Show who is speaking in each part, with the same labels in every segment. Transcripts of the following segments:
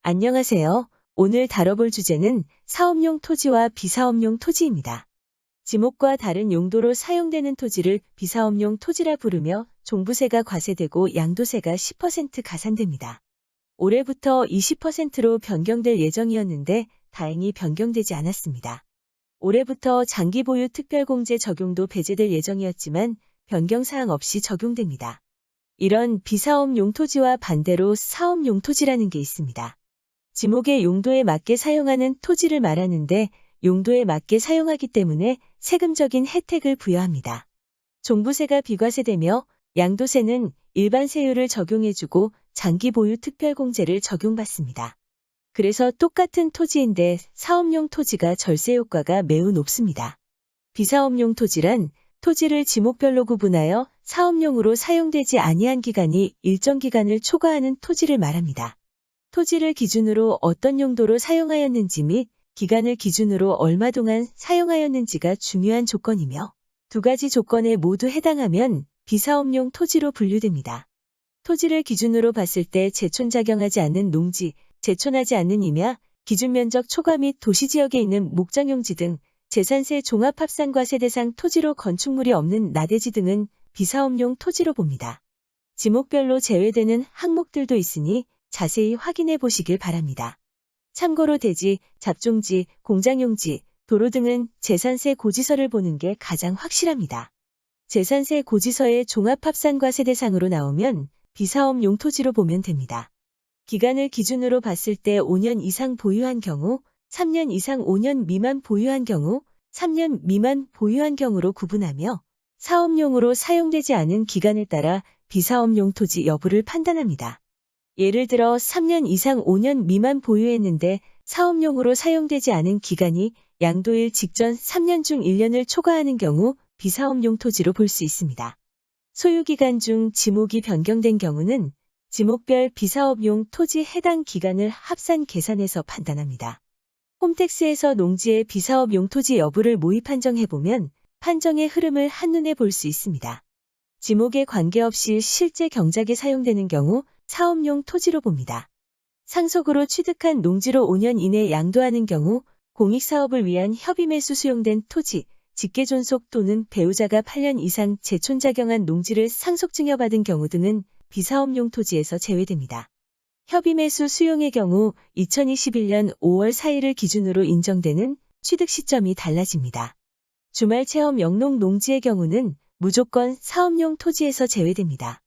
Speaker 1: 안녕하세요. 오늘 다뤄볼 주제는 사업용 토지와 비사업용 토지입니다. 지목과 다른 용도로 사용되는 토지를 비사업용 토지라 부르며 종부세가 과세되고 양도세가 10% 가산됩니다. 올해부터 20%로 변경될 예정이었는데 다행히 변경되지 않았습니다. 올해부터 장기 보유 특별공제 적용도 배제될 예정이었지만 변경사항 없이 적용됩니다. 이런 비사업용 토지와 반대로 사업용 토지라는 게 있습니다. 지목의 용도에 맞게 사용하는 토지를 말하는데 용도에 맞게 사용하기 때문에 세금적인 혜택을 부여합니다. 종부세가 비과세되며 양도세는 일반 세율을 적용해주고 장기 보유 특별공제를 적용받습니다. 그래서 똑같은 토지인데 사업용 토지가 절세 효과가 매우 높습니다. 비사업용 토지란 토지를 지목별로 구분하여 사업용으로 사용되지 아니한 기간이 일정 기간을 초과하는 토지를 말합니다. 토지를 기준으로 어떤 용도로 사용하였는지 및 기간을 기준으로 얼마 동안 사용하였는지가 중요한 조건이며 두 가지 조건에 모두 해당하면 비사업용 토지로 분류됩니다. 토지를 기준으로 봤을 때 제촌작용하지 않는 농지, 제촌하지 않는 임야, 기준면적 초과 및 도시지역에 있는 목장용지 등 재산세 종합합산과세 대상 토지로 건축물이 없는 나대지 등은 비사업용 토지로 봅니다. 지목별로 제외되는 항목들도 있으니 자세히 확인해 보시길 바랍니다. 참고로 대지, 잡종지, 공장용지, 도로 등은 재산세 고지서를 보는 게 가장 확실합니다. 재산세 고지서의 종합합산과세 대상으로 나오면 비사업용 토지로 보면 됩니다. 기간을 기준으로 봤을 때 5년 이상 보유한 경우, 3년 이상 5년 미만 보유한 경우, 3년 미만 보유한 경우로 구분하며 사업용으로 사용되지 않은 기간에 따라 비사업용 토지 여부를 판단합니다. 예를 들어 3년 이상 5년 미만 보유했는데 사업용으로 사용되지 않은 기간이 양도일 직전 3년 중 1년을 초과하는 경우 비사업용 토지로 볼 수 있습니다. 소유기간 중 지목이 변경된 경우는 지목별 비사업용 토지 해당 기간을 합산 계산해서 판단합니다. 홈택스에서 농지의 비사업용 토지 여부를 모의 판정해보면 판정의 흐름을 한눈에 볼 수 있습니다. 지목에 관계없이 실제 경작에 사용되는 경우 사업용 토지로 봅니다. 상속으로 취득한 농지로 5년 이내 양도하는 경우 공익사업을 위한 협의매수 수용된 토지, 직계존속 또는 배우자가 8년 이상 제촌작용한 농지를 상속증여받은 경우 등은 비사업용 토지에서 제외됩니다. 협의매수 수용의 경우 2021년 5월 4일을 기준으로 인정되는 취득 시점이 달라집니다. 주말체험 영농 농지의 경우는 무조건 사업용 토지에서 제외됩니다.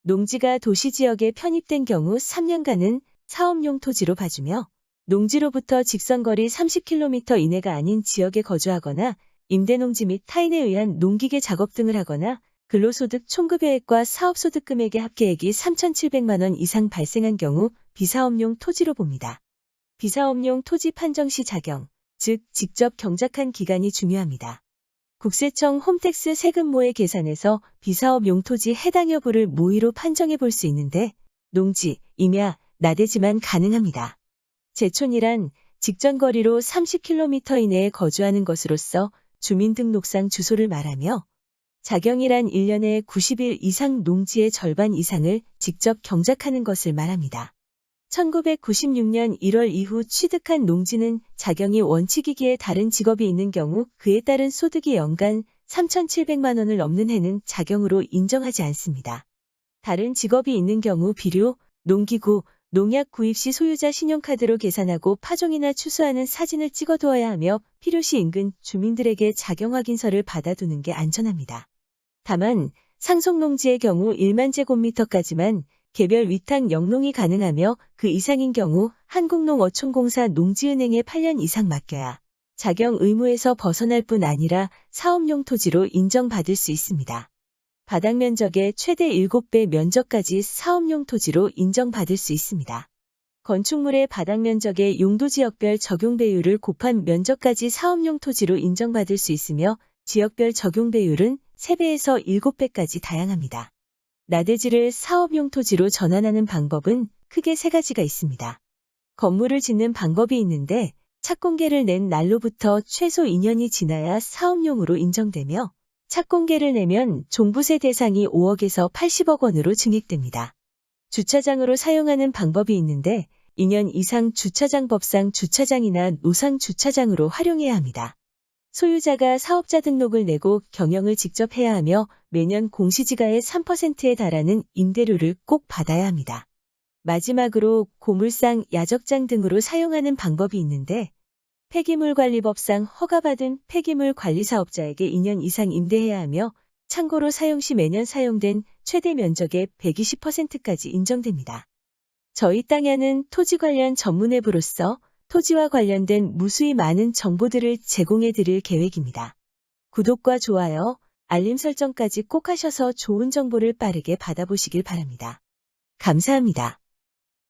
Speaker 1: 농지가 도시지역에 편입된 경우 3년간은 사업용 토지로 봐주며 농지로부터 직선거리 30km 이내가 아닌 지역에 거주하거나 임대농지 및 타인에 의한 농기계 작업 등을 하거나 근로소득 총급여액과 사업소득 금액의 합계액이 3,700만 원 이상 발생한 경우 비사업용 토지로 봅니다. 비사업용 토지 판정 시 작용, 즉 직접 경작한 기간이 중요합니다. 국세청 홈택스 세금모의 계산에서 비사업용 토지 해당 여부를 모의로 판정해 볼 수 있는데 농지, 임야, 나대지만 가능합니다. 제촌이란 직전거리로 30km 이내에 거주하는 것으로서 주민등록상 주소를 말하며 작용이란 1년에 90일 이상 농지의 절반 이상을 직접 경작하는 것을 말합니다. 1996년 1월 이후 취득한 농지는 작용이 원칙이기에 다른 직업이 있는 경우 그에 따른 소득이 연간 3,700만 원을 넘는 해는 작용으로 인정하지 않습니다. 다른 직업이 있는 경우 비료, 농기구, 농약 구입 시 소유자 신용카드로 계산하고 파종이나 추수하는 사진을 찍어두어야 하며 필요시 인근 주민들에게 작용 확인서를 받아두는 게 안전합니다. 다만 상속농지의 경우 1만 제곱미터까지만 개별 위탁 영농이 가능하며 그 이상인 경우 한국농어촌공사 농지은행에 8년 이상 맡겨야 작용 의무에서 벗어날 뿐 아니라 사업용 토지로 인정받을 수 있습니다. 바닥 면적의 최대 7배 면적까지 사업용 토지로 인정받을 수 있습니다. 건축물의 바닥 면적의 용도지역별 적용 배율을 곱한 면적까지 사업용 토지로 인정받을 수 있으며 지역별 적용 배율은 3배에서 7배까지 다양합니다. 나대지를 사업용 토지로 전환하는 방법은 크게 3가지가 있습니다. 건물을 짓는 방법이 있는데 착공계를 낸 날로부터 최소 2년이 지나야 사업용으로 인정되며 착공계를 내면 종부세 대상이 5억에서 80억 원으로 증액됩니다. 주차장으로 사용하는 방법이 있는데 2년 이상 주차장 법상 주차장이나 노상 주차장으로 활용해야 합니다. 소유자가 사업자 등록을 내고 경영을 직접 해야 하며 매년 공시지가의 3%에 달하는 임대료를 꼭 받아야 합니다. 마지막으로 고물상, 야적장 등으로 사용하는 방법이 있는데 폐기물관리법상 허가받은 폐기물관리사업자에게 2년 이상 임대해야 하며 참고로 사용 시 매년 사용된 최대 면적의 120%까지 인정됩니다. 저희 땅야는 토지 관련 전문 앱으로서 토지와 관련된 무수히 많은 정보들을 제공해 드릴 계획입니다. 구독과 좋아요, 알림 설정까지 꼭 하셔서 좋은 정보를 빠르게 받아보시길 바랍니다. 감사합니다.